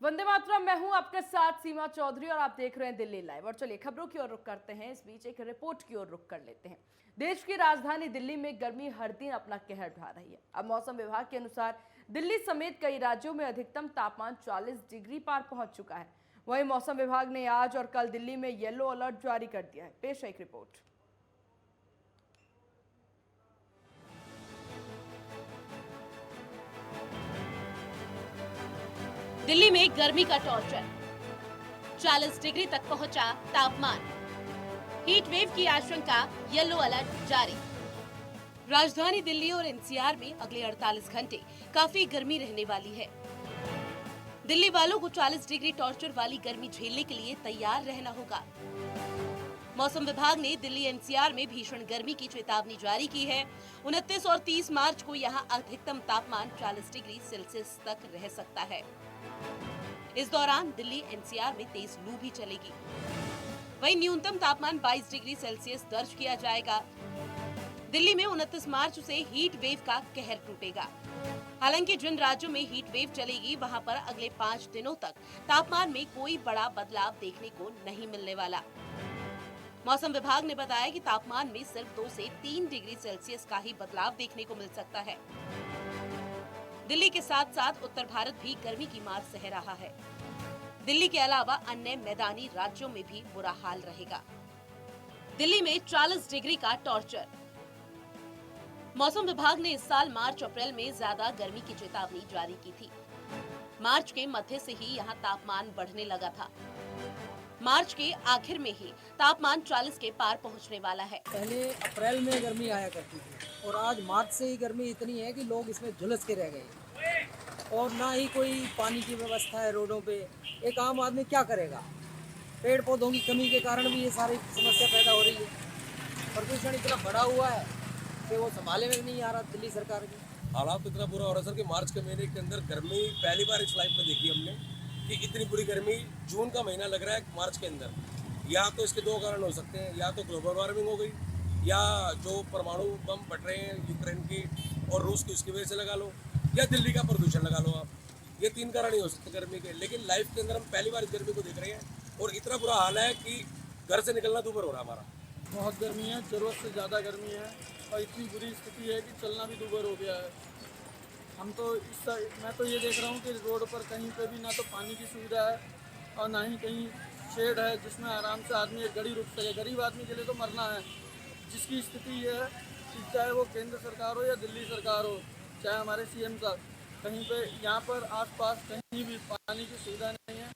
वंदे मातरम। मैं हूं आपके साथ सीमा चौधरी और आप देख रहे हैं दिल्ली लाइव। और चलिए खबरों की ओर रुख करते हैं। इस बीच एक रिपोर्ट की ओर रुख कर लेते हैं। देश की राजधानी दिल्ली में गर्मी हर दिन अपना कहर ढा रही है। अब मौसम विभाग के अनुसार दिल्ली समेत कई राज्यों में अधिकतम तापमान 40 डिग्री पार पहुंच चुका है। वहीं मौसम विभाग ने आज और कल दिल्ली में येलो अलर्ट जारी कर दिया है। पेश है एक रिपोर्ट। दिल्ली में गर्मी का टॉर्चर, 40 डिग्री तक पहुंचा तापमान। हीट वेव की आशंका, येलो अलर्ट जारी। राजधानी दिल्ली और एनसीआर में अगले 48 घंटे काफी गर्मी रहने वाली है। दिल्ली वालों को 40 डिग्री टॉर्चर वाली गर्मी झेलने के लिए तैयार रहना होगा। मौसम विभाग ने दिल्ली एनसीआर में भीषण गर्मी की चेतावनी जारी की है। 29 और 30 मार्च को यहां अधिकतम तापमान 40 डिग्री सेल्सियस तक रह सकता है। इस दौरान दिल्ली एनसीआर में तेज लू भी चलेगी। वहीं न्यूनतम तापमान 22 डिग्री सेल्सियस दर्ज किया जाएगा। दिल्ली में 29 मार्च से हीट वेव का कहर टूटेगा। हालांकि जिन राज्यों में हीट वेव चलेगी वहां पर अगले 5 दिनों तक तापमान में कोई बड़ा बदलाव देखने को नहीं मिलने वाला। मौसम विभाग ने बताया कि तापमान में सिर्फ 2 से 3 डिग्री सेल्सियस का ही बदलाव देखने को मिल सकता है। दिल्ली के साथ साथ उत्तर भारत भी गर्मी की मार सह रहा है। दिल्ली के अलावा अन्य मैदानी राज्यों में भी बुरा हाल रहेगा। दिल्ली में 40 डिग्री का टॉर्चर। मौसम विभाग ने इस साल मार्च अप्रैल में ज्यादा गर्मी की चेतावनी जारी की थी। मार्च के मध्य से ही यहाँ तापमान बढ़ने लगा था। मार्च के आखिर में ही तापमान 40 के पार पहुँचने वाला है। पहले अप्रैल में गर्मी आया करती थी और आज मार्च से ही गर्मी इतनी है कि लोग इसमें झुलस के रह गए और ना ही कोई पानी की व्यवस्था है रोडों पे। एक आम आदमी क्या करेगा? पेड़ पौधों की कमी के कारण भी ये सारी समस्या पैदा हो रही है। प्रदूषण इतना बढ़ा हुआ है कि वो संभाले में नहीं आ रहा दिल्ली सरकार की। हालात तो इतना बुरा हो रहा है सर कि मार्च के महीने के अंदर गर्मी पहली बार इस लाइफ में देखी हमने कि इतनी बुरी गर्मी जून का महीना लग रहा है मार्च के अंदर। या तो इसके 2 कारण हो सकते हैं, या तो ग्लोबल वार्मिंग हो गई, या जो परमाणु बम फट रहे हैं यूक्रेन की और रूस की, उसकी वजह से लगा लो, या दिल्ली का प्रदूषण लगा लो आप। ये 3 कारण ही हो सकते हैं गर्मी के। लेकिन लाइफ के अंदर हम पहली बार इस गर्मी को देख रहे हैं और इतना बुरा हाल है कि घर से निकलना दूभर हो रहा है हमारा। बहुत गर्मी है, जरूरत से ज़्यादा गर्मी है और इतनी बुरी स्थिति है कि चलना भी दूभर हो गया है। हम तो मैं तो ये देख रहा हूँ कि रोड पर कहीं पे भी ना तो पानी की सुविधा है और ना ही कहीं शेड है जिसमें आराम से आदमी एक घड़ी रुक सके। गरीब आदमी के लिए तो मरना है। जिसकी स्थिति ये है कि चाहे वो केंद्र सरकार हो या दिल्ली सरकार हो, चाहे हमारे सीएम साहब, कहीं पे यहाँ पर आसपास कहीं भी पानी की सुविधा नहीं है,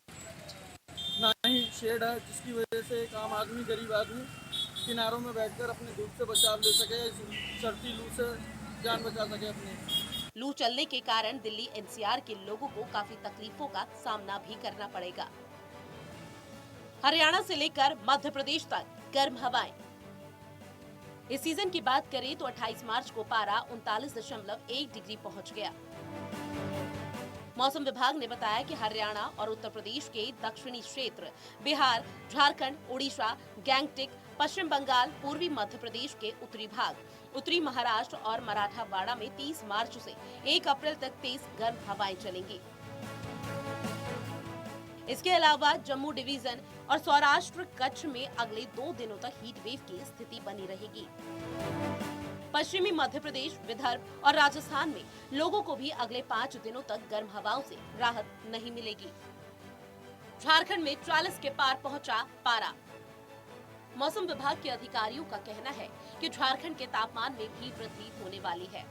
ना ही शेड है, जिसकी वजह से एक आम आदमी, गरीब आदमी किनारों में बैठकर अपने धूप से बचाव ले सके, सर्दी लू से जान बचा सके अपनी। लू चलने के कारण दिल्ली एनसीआर के लोगों को काफी तकलीफों का सामना भी करना पड़ेगा। हरियाणा से लेकर मध्य प्रदेश तक गर्म हवाएं। इस सीजन की बात करें तो 28 मार्च को पारा 39.1 डिग्री पहुंच गया। मौसम विभाग ने बताया कि हरियाणा और उत्तर प्रदेश के दक्षिणी क्षेत्र, बिहार, झारखंड, उड़ीसा, गैंगटॉक, पश्चिम बंगाल, पूर्वी मध्य प्रदेश के उत्तरी भाग, उत्तरी महाराष्ट्र और मराठवाड़ा में 30 मार्च से 1 अप्रैल तक तेज गर्म हवाएं चलेंगी। इसके अलावा जम्मू डिवीजन और सौराष्ट्र कच्छ में अगले 2 दिनों तक हीट वेव की स्थिति बनी रहेगी। पश्चिमी मध्य प्रदेश, विदर्भ और राजस्थान में लोगों को भी अगले 5 दिनों तक गर्म हवाओं से राहत नहीं मिलेगी। झारखंड में 40 के पार पहुंचा पारा। मौसम विभाग के अधिकारियों का कहना है कि झारखंड के तापमान में भी वृद्धि होने वाली है।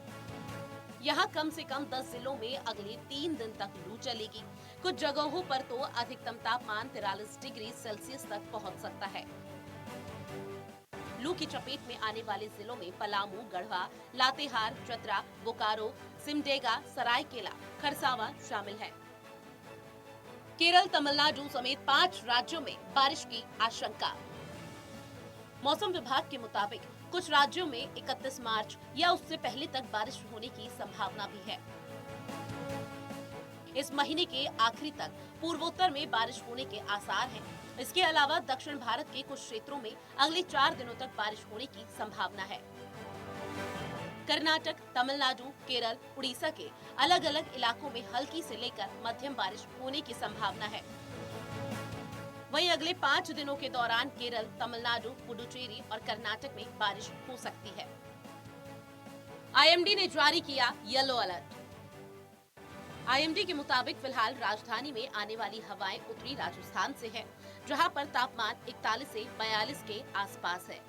यहाँ कम से कम 10 जिलों में अगले 3 दिन तक लू चलेगी। कुछ जगहों पर तो अधिकतम तापमान 43 डिग्री सेल्सियस तक पहुँच सकता है। लू की चपेट में आने वाले जिलों में पलामू, गढ़वा, लातेहार, चतरा, बोकारो, सिमडेगा, सरायकेला, खरसावां शामिल है। केरल, तमिलनाडु समेत 5 राज्यों में बारिश की आशंका। मौसम विभाग के मुताबिक कुछ राज्यों में 31 मार्च या उससे पहले तक बारिश होने की संभावना भी है। इस महीने के आखिरी तक पूर्वोत्तर में बारिश होने के आसार हैं। इसके अलावा दक्षिण भारत के कुछ क्षेत्रों में अगले 4 दिनों तक बारिश होने की संभावना है। कर्नाटक, तमिलनाडु, केरल, उड़ीसा के अलग अलग इलाकों में हल्की से लेकर मध्यम बारिश होने की संभावना है। वहीं अगले 5 दिनों के दौरान केरल, तमिलनाडु, पुडुचेरी और कर्नाटक में बारिश हो सकती है। आईएमडी ने जारी किया येलो अलर्ट। आईएमडी के मुताबिक फिलहाल राजधानी में आने वाली हवाएं उत्तरी राजस्थान से है, जहां पर तापमान 41 से 42 के आसपास है,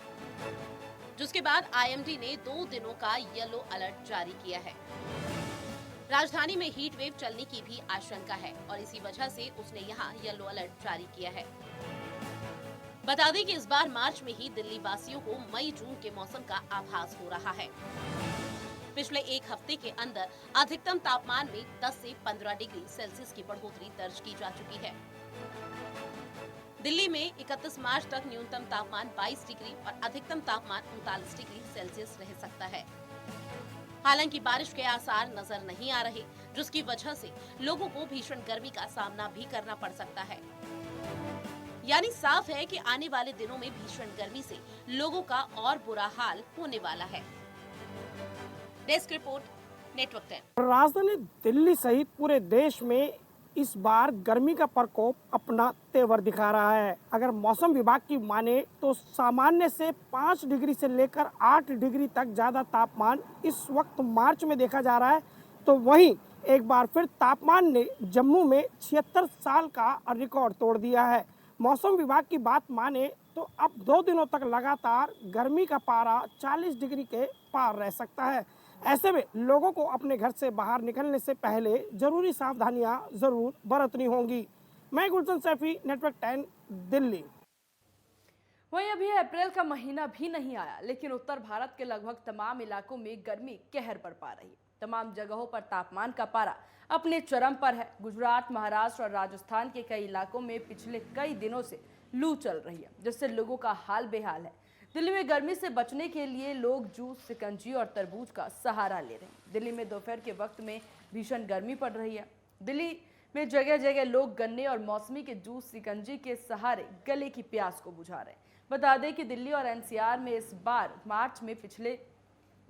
जिसके बाद आईएमडी ने 2 दिनों का येलो अलर्ट जारी किया है। राजधानी में हीट वेव चलने की भी आशंका है और इसी वजह से उसने यहां येलो अलर्ट जारी किया है। बता दें कि इस बार मार्च में ही दिल्ली वासियों को मई-जून के मौसम का आभास हो रहा है। पिछले एक हफ्ते के अंदर अधिकतम तापमान में 10 से 15 डिग्री सेल्सियस की बढ़ोतरी दर्ज की जा चुकी है। दिल्ली में 31 मार्च तक न्यूनतम तापमान 22 डिग्री और अधिकतम तापमान 39 डिग्री सेल्सियस रह सकता है। हालांकि बारिश के आसार नजर नहीं आ रहे, जिसकी वजह से लोगों को भीषण गर्मी का सामना भी करना पड़ सकता है। यानी साफ है कि आने वाले दिनों में भीषण गर्मी से लोगों का और बुरा हाल होने वाला है। Desk report, network 10। राजधानी दिल्ली सहित पूरे देश में इस बार गर्मी का प्रकोप अपना तेवर दिखा रहा है। अगर मौसम विभाग की माने तो सामान्य से 5 डिग्री से लेकर 8 डिग्री तक ज्यादा तापमान इस वक्त मार्च में देखा जा रहा है। तो वहीं एक बार फिर तापमान ने जम्मू में 76 साल का रिकॉर्ड तोड़ दिया है। मौसम विभाग की बात माने तो अब 2 दिनों तक लगातार गर्मी का पारा 40 डिग्री के पार रह सकता है। ऐसे में लोगों को अपने घर से बाहर निकलने से पहले जरूरी सावधानियां जरूर बरतनी होंगी। मैं गुलशन सैफी, नेटवर्क 10, दिल्ली। वहीं अभी अप्रैल का महीना भी नहीं आया, लेकिन उत्तर भारत के लगभग तमाम इलाकों में गर्मी कहर बरपा रही है। तमाम जगहों पर तापमान का पारा अपने चरम पर है। गुजरात, महाराष्ट्र और राजस्थान के कई इलाकों में पिछले कई दिनों से लू चल रही है, जिससे लोगों का हाल बेहाल है। दिल्ली में गर्मी से बचने के लिए लोग जूस, शिकंजी और तरबूज का सहारा ले रहे हैं। दिल्ली में दोपहर के वक्त में भीषण गर्मी पड़ रही है। दिल्ली में जगह जगह लोग गन्ने और मौसमी के जूस, शिकंजी के सहारे गले की प्यास को बुझा रहे हैं। बता दें कि दिल्ली और एनसीआर में इस बार मार्च में पिछले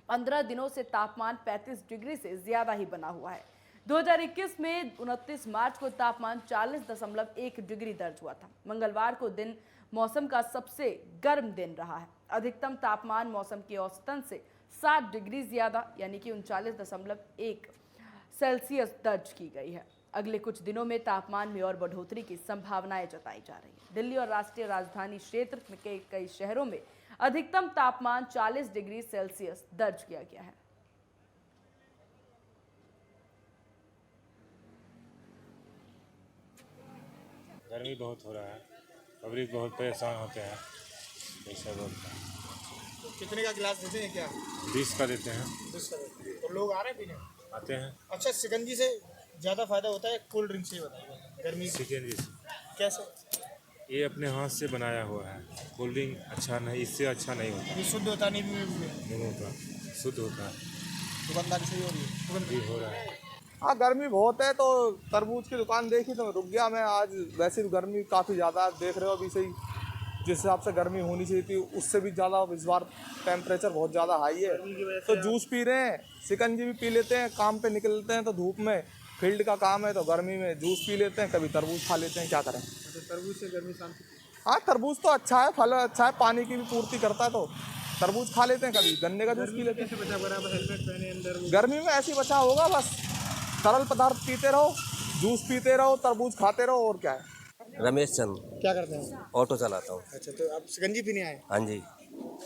15 दिनों से तापमान 35 डिग्री से ज्यादा ही बना हुआ है। 2021 में 29 मार्च को तापमान 40.1 डिग्री दर्ज हुआ था। मंगलवार को दिन मौसम का सबसे गर्म दिन रहा है। अधिकतम तापमान मौसम के औसतन से 7 डिग्री ज्यादा यानी कि 39.1 सेल्सियस दर्ज की गई है। अगले कुछ दिनों में तापमान में और बढ़ोतरी की संभावनाएं जताई जा रही है। दिल्ली और राष्ट्रीय राजधानी क्षेत्र के कई शहरों में अधिकतम तापमान 40 डिग्री सेल्सियस दर्ज किया गया है। गर्मी बहुत हो रहा है, पब्लिक बहुत परेशान होते हैं, ऐसा बोलते हैं। कितने का गिलास देते हैं क्या? 20 का देते हैं। 20 का देते हैं। तो लोग आ रहे हैं पीने? आते हैं। अच्छा, शिकंजी से ज़्यादा फायदा होता है कोल्ड ड्रिंक से? बताइए गर्मी शिकंजी से कैसे? ये अपने हाथ से बनाया हुआ है। कोल्ड ड्रिंक अच्छा नहीं, इससे अच्छा नहीं होता। ये शुद्ध होता नहीं होता, शुद्ध होता है। दुकानदारी सही हो रही है? भी हो रहा है। हाँ, गर्मी बहुत है तो तरबूज की दुकान देखी तो रुक गया मैं आज। वैसे भी गर्मी काफ़ी ज़्यादा देख रहे हो अभी से ही, जिस हिसाब से गर्मी होनी चाहिए थी उससे भी ज़्यादा इस बार टेम्परेचर बहुत ज़्यादा हाई है। तो जूस पी रहे हैं, शिकंजी भी पी लेते हैं। काम पे निकलते हैं तो धूप में, फील्ड का काम है तो गर्मी में जूस पी लेते हैं, कभी तरबूज खा लेते हैं। क्या करें? तरबूज से गर्मी शांति? हाँ, तरबूज तो अच्छा है, फल अच्छा है, पानी की भी पूर्ति करता है तो तरबूज खा लेते हैं। कभी गन्ने का जूस पी लेते हैं। हेलमेट पहने अंदर? गर्मी में ऐसी बचा होगा, बस तरल पदार्थ पीते रहो, जूस पीते रहो, तरबूज खाते रहो, और क्या है। रमेश चंद। क्या करते हैं? ऑटो चलाता हूँ। अच्छा, तो आप शिकंजी पीने आए? हाँ जी,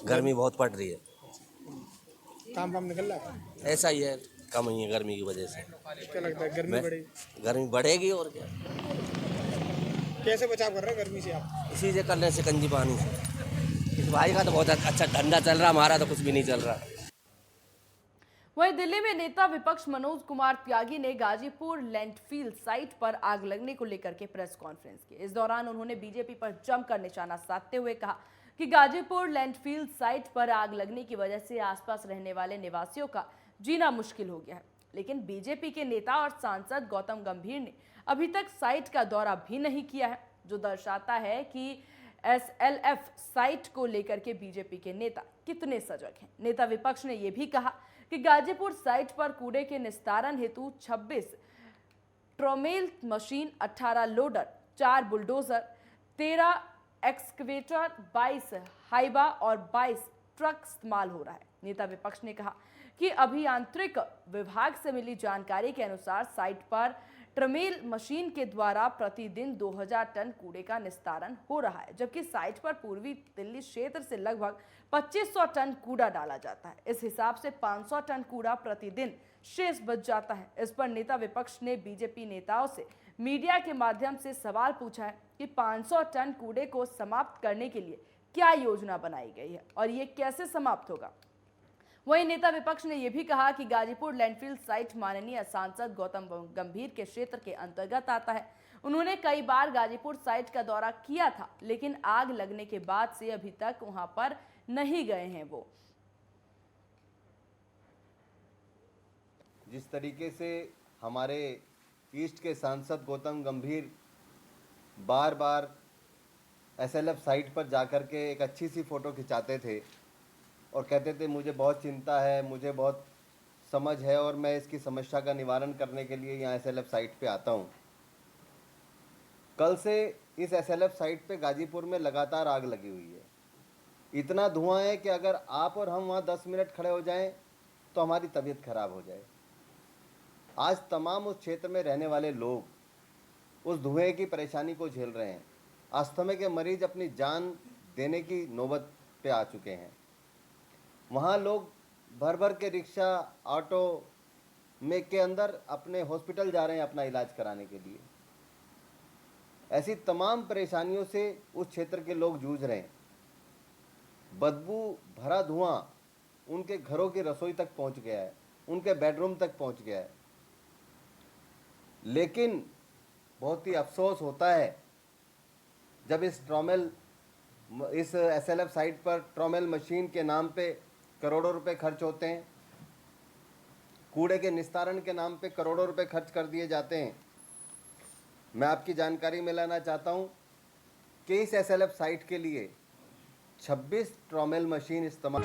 गर्मी बहुत पड़ रही है। काम वाम निकल रहा है? ऐसा ही है, कम ही है गर्मी की वजह से। क्या लगता है गर्मी बढ़ेगी? गर्मी बढ़ेगी और क्या। कैसे बचाव कर रहे हैं गर्मी से आप? इसी से कर रहे हैं, शिकंजी पानी से। इस भाई का तो बहुत अच्छा धंधा चल रहा, हमारा तो कुछ भी नहीं चल रहा। वहीं दिल्ली में नेता विपक्ष मनोज कुमार त्यागी ने गाजीपुर लैंडफिल साइट पर आग लगने को लेकर के प्रेस कॉन्फ्रेंस की। इस दौरान उन्होंने बीजेपी पर जमकर निशाना साधते हुए कहा कि गाजीपुर लैंडफिल साइट पर आग लगने की वजह से आसपास रहने वाले निवासियों का जीना मुश्किल हो गया है। लेकिन बीजेपी के नेता और सांसद गौतम गंभीर ने अभी तक साइट का दौरा भी नहीं किया है, जो दर्शाता है कि SLF साइट को लेकर के बीजेपी के नेता कितने सजग हैं। नेता विपक्ष ने यह भी कहा कि गाजीपुर साइट पर कूड़े के निस्तारण हेतु 26 ट्रोमेल मशीन, 18 लोडर, 4 बुलडोजर, 13 एक्सकवेटर, 22 हाइबा और 22 ट्रक इस्तेमाल हो रहा है। नेता विपक्ष ने कहा कि अभियांत्रिक विभाग से मिली जानकारी के अनुसार साइट पर ट्रमेल मशीन के द्वारा प्रतिदिन 2000 टन कूड़े का निस्तारण हो रहा है, जबकि साइट पर पूर्वी दिल्ली क्षेत्र से लगभग 2500 टन कूड़ा डाला जाता है। इस हिसाब से 500 टन कूड़ा प्रतिदिन शेष बच जाता है। इस पर नेता विपक्ष ने बीजेपी नेताओं से मीडिया के माध्यम से सवाल पूछा है कि 500 टन कूड़े को समाप्त करने के लिए क्या योजना बनाई गई है और ये कैसे समाप्त होगा। वहीं नेता विपक्ष ने यह भी कहा कि गाजीपुर लैंडफिल साइट माननीय सांसद गौतम गंभीर के क्षेत्र के अंतर्गत आता है। उन्होंने कई बार गाजीपुर साइट का दौरा किया था, लेकिन आग लगने के बाद से अभी तक वहां पर नहीं गए हैं वो। जिस तरीके से हमारे ईस्ट के सांसद गौतम गंभीर बार बार एसएलएफ साइट पर जाकर के एक अच्छी सी फ़ोटो खिंचाते थे और कहते थे मुझे बहुत चिंता है, मुझे बहुत समझ है और मैं इसकी समस्या का निवारण करने के लिए यहाँ एसएलएफ साइट पे आता हूँ। कल से इस एसएलएफ साइट पे गाजीपुर में लगातार आग लगी हुई है। इतना धुआं है कि अगर आप और हम वहाँ 10 मिनट खड़े हो जाएं तो हमारी तबीयत खराब हो जाए। आज तमाम उस क्षेत्र में रहने वाले लोग उस धुएं की परेशानी को झेल रहे हैं। अस्थमा के मरीज अपनी जान देने की नौबत पे आ चुके हैं। वहाँ लोग भर भर के रिक्शा, ऑटो में के अंदर अपने हॉस्पिटल जा रहे हैं अपना इलाज कराने के लिए। ऐसी तमाम परेशानियों से उस क्षेत्र के लोग जूझ रहे हैं। बदबू भरा धुआं उनके घरों की रसोई तक पहुंच गया है, उनके बेडरूम तक पहुंच गया है। लेकिन बहुत ही अफसोस होता है जब इस एसएलएफ साइट पर ट्रोमेल मशीन के नाम पे करोड़ों रुपए खर्च होते हैं, कूड़े के निस्तारण के नाम पे करोड़ों रुपए खर्च कर दिए जाते हैं। मैं आपकी जानकारी में लाना चाहता हूं कि इस एसएलएफ साइट के लिए 26 ट्रोमेल मशीन इस्तेमाल।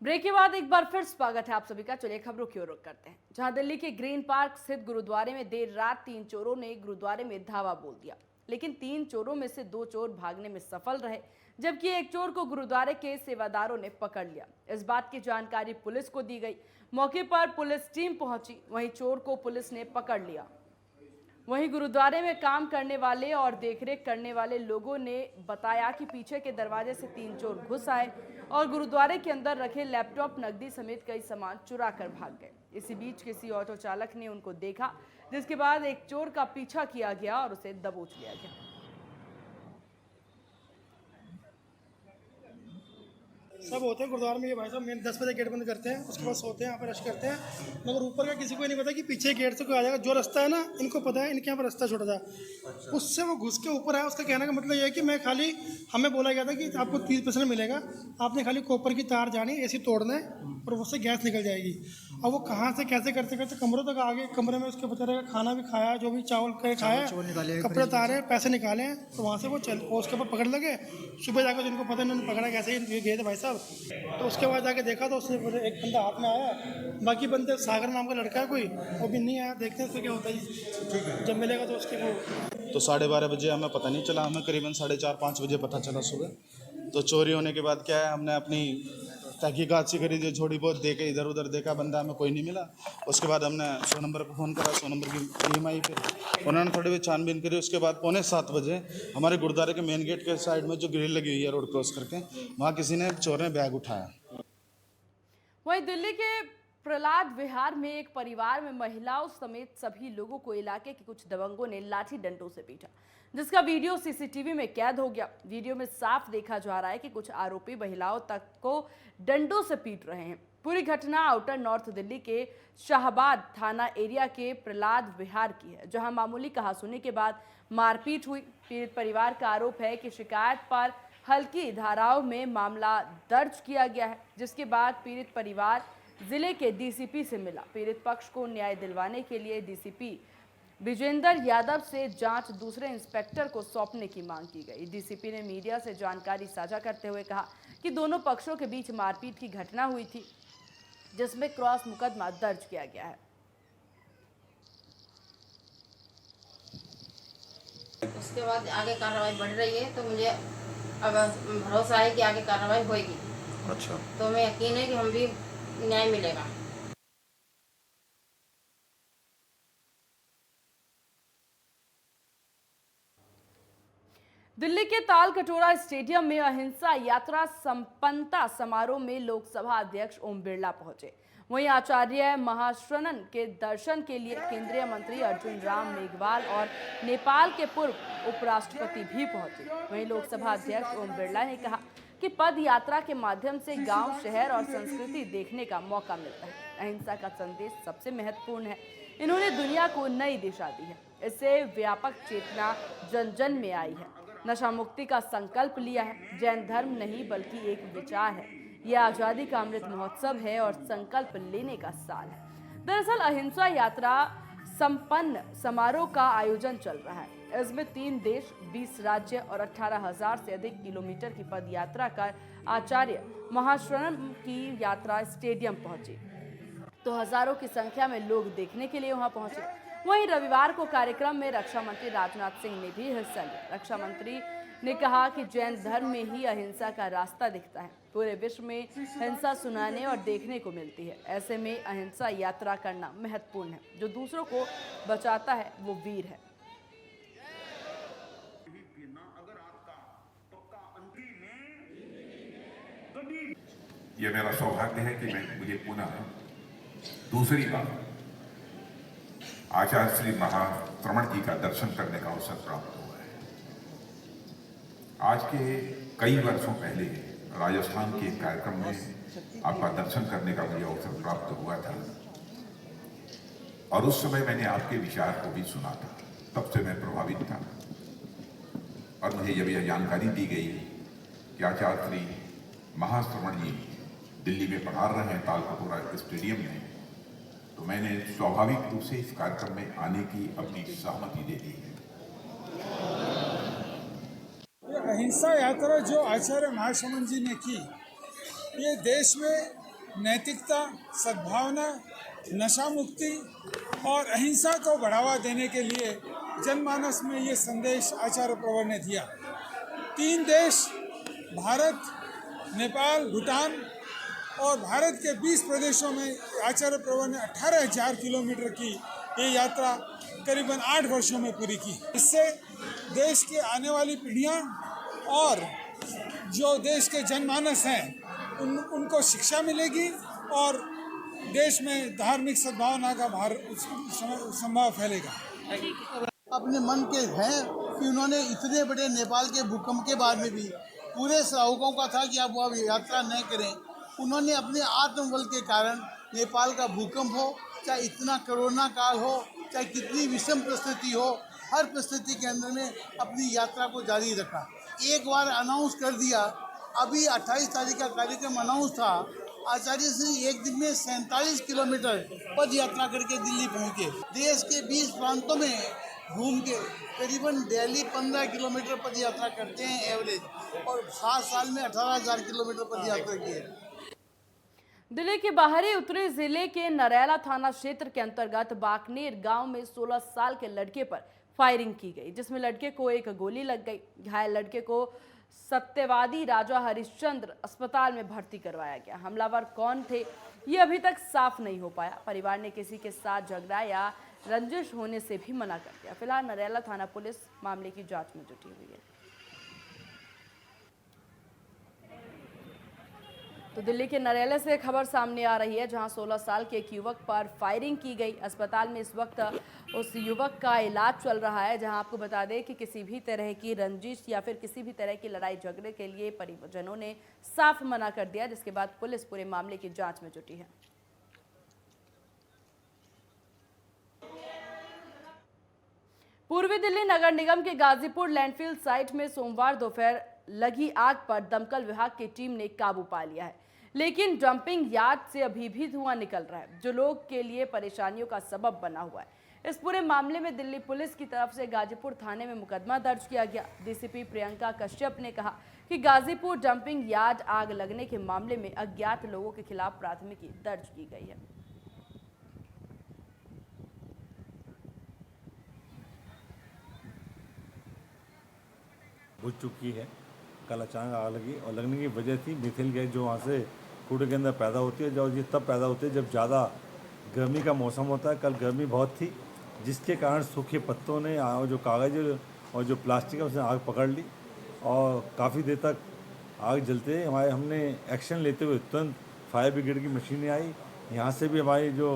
ब्रेक के बाद एक बार फिर स्वागत है आप सभी का। चलिए खबरों की ओर रुख करते हैं, जहां दिल्ली के ग्रीन पार्क स्थित गुरुद्वारे में देर रात 3 चोरों ने गुरुद्वारे में धावा बोल दिया, लेकिन 3 चोरों में से 2 चोर भागने में सफल रहे, जबकि एक चोर को गुरुद्वारे के सेवादारों ने पकड़ लिया। इस बात की जानकारी पुलिस को दी गई। मौके पर पुलिस टीम पहुंची, वहीं चोर को पुलिस ने पकड़ लिया। वहीं गुरुद्वारे में काम करने वाले और देखरेख करने वाले लोगों ने बताया कि पीछे के दरवाजे से 3 चोर घुस आए और गुरुद्वारे के अंदर रखे लैपटॉप, नकदी समेत कई सामान चुरा कर भाग गए। इसी बीच किसी ऑटो चालक ने उनको देखा, जिसके बाद एक चोर का पीछा किया गया और उसे दबोच लिया गया। सब होते हैं गुरुद्वारे में ये भाई साहब। मेन 10 बजे गेट बंद करते हैं, उसके बाद सोते हैं, यहाँ पर रश करते हैं, मगर ऊपर का किसी को नहीं पता कि पीछे गेट से कोई आ जाएगा। जो रास्ता है ना, इनको पता है, इनके यहाँ पर रास्ता छोटा था, उससे वो घुस के ऊपर आया। उसका कहने का मतलब ये है कि मैं खाली, हमें बोला गया था कि आपको 30% मिलेगा, आपने खाली कॉपर की तार जानी, एसी तोड़ना है और उससे गैस निकल जाएगी। अब वो कहाँ से कैसे करते करते कमरों तक आ गए। कमरे में उसके बेचारे का खाना भी खाया, जो भी चावल खाया, कपड़े उतारे, पैसे निकाले हैं, तो वहाँ से वो उसके ऊपर पकड़ लगे। सुबह जाकर जिनको पता इन्होंने पकड़ा कैसे ही गए थे भाई साहब। तो उसके बाद जाके देखा तो उससे एक बंदा हाथ में आया, बाकी बंदे सागर नाम का लड़का है कोई, वो भी नहीं आया। देखते हैं उससे क्या होता है, जब मिलेगा तो उसके वो। तो 12:30 बजे हमें पता नहीं चला, हमें करीबन 4:30-5 बजे पता चला सुबह। तो चोरी होने के बाद क्या है, हमने अपनी तहकीकात सी करी, जो थोड़ी बहुत देखे, इधर उधर देखा, बंदा हमें कोई नहीं मिला। उसके बाद हमने 100 नंबर पर फ़ोन करा, 100 नंबर की टीम आई, फिर उन्होंने थोड़ी बहुत छानबीन करी। उसके बाद 6:45 बजे हमारे गुरुद्वारे के मेन गेट के साइड में जो ग्रिल लगी हुई है रोड क्रॉस करके, वहाँ किसी ने चोर ने बैग उठाया। वहीं दिल्ली के प्रहलाद विहार में एक परिवार में महिलाओं समेत सभी लोगों को इलाके के कुछ दबंगों ने लाठी डंडों से पीटा, जिसका वीडियो सीसीटीवी में कैद हो गया। वीडियो में साफ देखा जा रहा है कि कुछ आरोपी महिलाओं तक को डंडों से पीट रहे हैं। पूरी घटना आउटर नॉर्थ दिल्ली के शाहबाद थाना एरिया के प्रहलाद विहार की है, जहां मामूली कहासुनी के बाद मारपीट हुई। पीड़ित परिवार का आरोप है कि शिकायत पर हल्की धाराओं में मामला दर्ज किया गया है, जिसके बाद पीड़ित परिवार जिले के डीसीपी से मिला। पीड़ित पक्ष को न्याय दिलवाने के लिए डीसीपी विजेंदर यादव से जांच दूसरे इंस्पेक्टर को सौंपने की मांग की गई। डीसीपी ने मीडिया से जानकारी साझा करते हुए कहा कि दोनों पक्षों के बीच मारपीट की घटना हुई थी, जिसमें क्रॉस मुकदमा दर्ज किया गया है। उसके बाद आगे कार्रवाई बढ़ रही है, तो मुझे अब भरोसा है कि आगे कार्रवाई होगी। अच्छा, तो मैं यकीन है कि हम भी न्याय मिलेगा। दिल्ली के ताल कटोरा स्टेडियम में अहिंसा यात्रा संपन्नता समारोह में लोकसभा अध्यक्ष ओम बिरला पहुंचे। वहीं आचार्य महाशरणन के दर्शन के लिए केंद्रीय मंत्री अर्जुन राम मेघवाल और नेपाल के पूर्व उपराष्ट्रपति भी पहुंचे। वहीं लोकसभा अध्यक्ष ओम बिरला ने कहा कि पद यात्रा के माध्यम से गांव, शहर और संस्कृति देखने का मौका मिलता है। अहिंसा का संदेश सबसे महत्वपूर्ण है। इन्होंने दुनिया को नई दिशा दी है। इससे व्यापक चेतना जन जन में आई है। नशा मुक्ति का संकल्प लिया है। जैन धर्म नहीं बल्कि एक विचार है। यह आजादी का अमृत महोत्सव है और संकल्प लेने का साल है। दरअसल अहिंसा यात्रा संपन्न समारोह का आयोजन चल रहा है। इसमें 3 देश, 20 राज्य और 18,000 से अधिक किलोमीटर की पद यात्रा कर आचार्य महाशरणन की यात्रा स्टेडियम पहुंची, तो हजारों की संख्या में लोग देखने के लिए वहां पहुंचे। वहीं रविवार को कार्यक्रम में रक्षा मंत्री राजनाथ सिंह ने भी हिस्सा लिया। रक्षा मंत्री ने कहा कि जैन धर्म में ही अहिंसा का रास्ता दिखता है। पूरे विश्व में हिंसा सुनाने और देखने को मिलती है। ऐसे में अहिंसा यात्रा करना महत्वपूर्ण है। जो दूसरों को बचाता है वो वीर है। ये मेरा सौभाग्य है कि मुझे पुनः दूसरी बार आचार्य श्री महाश्रमण जी का दर्शन करने का अवसर प्राप्त हुआ है। आज के कई वर्षों पहले राजस्थान के एक कार्यक्रम में आपका दर्शन करने का मुझे अवसर प्राप्त हुआ था और उस समय मैंने आपके विचार को भी सुना था। तब से मैं प्रभावित था और मुझे जब यह जानकारी दी गई कि आचार्य श्री महाश्रमण जी दिल्ली में पधार रहे हैं ताल कटोरा स्टेडियम में, तो मैंने स्वाभाविक रूप से इस कार्यक्रम में आने की अपनी सहमति दे दी है। अहिंसा यात्रा जो आचार्य महाशरणन जी ने की, ये देश में नैतिकता, सद्भावना, नशा मुक्ति और अहिंसा को बढ़ावा देने के लिए जनमानस में ये संदेश आचार्य प्रवर ने दिया। 3 देश, भारत, नेपाल, भूटान और भारत के 20 प्रदेशों में आचार्य प्रवर ने 18,000 किलोमीटर की ये यात्रा करीबन 8 वर्षों में पूरी की। इससे देश के आने वाली पीढ़ियां और जो देश के जनमानस हैं उनको शिक्षा मिलेगी और देश में धार्मिक सद्भावना का संभाव फैलेगा। अपने मन के हैं कि उन्होंने इतने बड़े नेपाल के भूकंप के बाद में भी पूरे श्रावकों का था कि आप वो यात्रा न करें। उन्होंने अपने आत्मबल के कारण नेपाल का भूकंप हो, चाहे इतना कोरोना काल हो, चाहे कितनी विषम परिस्थिति हो, हर परिस्थिति के अंदर में अपनी यात्रा को जारी रखा। एक बार अनाउंस कर दिया, अभी 28 तारीख का कार्यक्रम अनाउंस था। आचार्य श्री एक दिन में 47 किलोमीटर पद यात्रा करके दिल्ली पहुँचे। देश के 20 प्रांतों में घूम के करीबन डेली 15 किलोमीटर पद यात्रा करते हैं एवरेज, और 7 साल में 18,000 किलोमीटर पद यात्रा की है। दिल्ली के बाहरी उत्तरी जिले के नरेला थाना क्षेत्र के अंतर्गत बाकनेर गांव में 16 साल के लड़के पर फायरिंग की गई, जिसमें लड़के को एक गोली लग गई। घायल लड़के को सत्यवादी राजा हरिश्चंद्र अस्पताल में भर्ती करवाया गया। हमलावर कौन थे ये अभी तक साफ नहीं हो पाया। परिवार ने किसी के साथ झगड़ा या रंजिश होने से भी मना कर दिया। फिलहाल नरेला थाना पुलिस मामले की जांच में जुटी हुई है। तो दिल्ली के नरेला से खबर सामने आ रही है, जहां 16 साल के एक युवक पर फायरिंग की गई। अस्पताल में इस वक्त उस युवक का इलाज चल रहा है, जहां आपको बता दें कि किसी भी तरह की रंजिश या फिर किसी भी तरह की लड़ाई झगड़े के लिए परिजनों ने साफ मना कर दिया, जिसके बाद पुलिस पूरे मामले की जांच में जुटी है। पूर्वी दिल्ली नगर निगम के गाजीपुर लैंडफिल साइट में सोमवार दोपहर लगी आग पर दमकल विभाग की टीम ने काबू पा लिया है, लेकिन डंपिंग यार्ड से अभी भी धुआं निकल रहा है, जो लोग के लिए परेशानियों का सबब बना हुआ है। इस पूरे मामले में दिल्ली पुलिस की तरफ से गाजीपुर थाने में मुकदमा दर्ज किया गया। डीसीपी प्रियंका कश्यप ने कहा कि गाजीपुर डंपिंग यार्ड आग लगने के मामले में अज्ञात लोगों के खिलाफ प्राथमिकी दर्ज की गई है। बुझ चुकी है। कल अचानक आग लगी और लगने की वजह थी मिथिल गैस जो वहाँ से कूड़े के अंदर पैदा होती है। जब ये तब पैदा होती है जब ज़्यादा गर्मी का मौसम होता है। कल गर्मी बहुत थी जिसके कारण सूखे पत्तों ने जो कागज़ और जो प्लास्टिक है उसने आग पकड़ ली और काफ़ी देर तक आग जलते हमने एक्शन लेते हुए तुरंत फायर ब्रिगेड की मशीनें आई। यहाँ से भी हमारी जो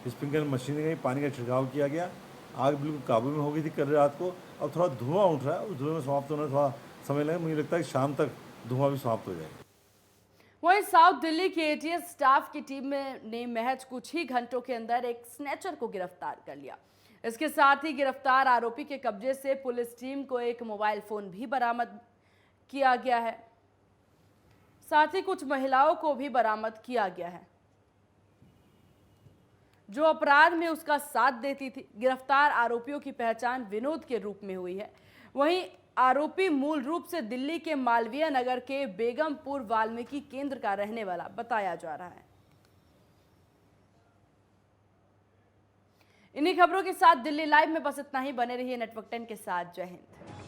स्प्रिंकलर मशीनें गई, पानी का छिड़काव किया गया। आग बिल्कुल काबू में हो गई थी कल रात को। अब थोड़ा धुआं उठ रहा है, उस धुएं में समाप्त होने में थोड़ा समय लगेगा। मुझे लगता है कि शाम तक धुआं भी समाप्त हो जाएगा। वहीं साउथ दिल्ली की एटीएस स्टाफ की टीम ने महज कुछ ही घंटों के अंदर एक स्नैचर को गिरफ्तार कर लिया। इसके साथ ही गिरफ्तार आरोपी के कब्जे से पुलिस टीम को एक मोबाइल फोन भी बरामद किया गया है। साथ ही कुछ महिलाओं को भी बरामद किया गया है जो अपराध में उसका साथ देती थी। गिरफ्तार आरोपियों की पहचान विनोद के रूप में हुई है। वहीं आरोपी मूल रूप से दिल्ली के मालवीय नगर के बेगमपुर वाल्मीकि केंद्र का रहने वाला बताया जा रहा है। इन्हीं खबरों के साथ दिल्ली लाइव में बस इतना ही। बने रहिए नेटवर्क 10 के साथ। जय हिंद।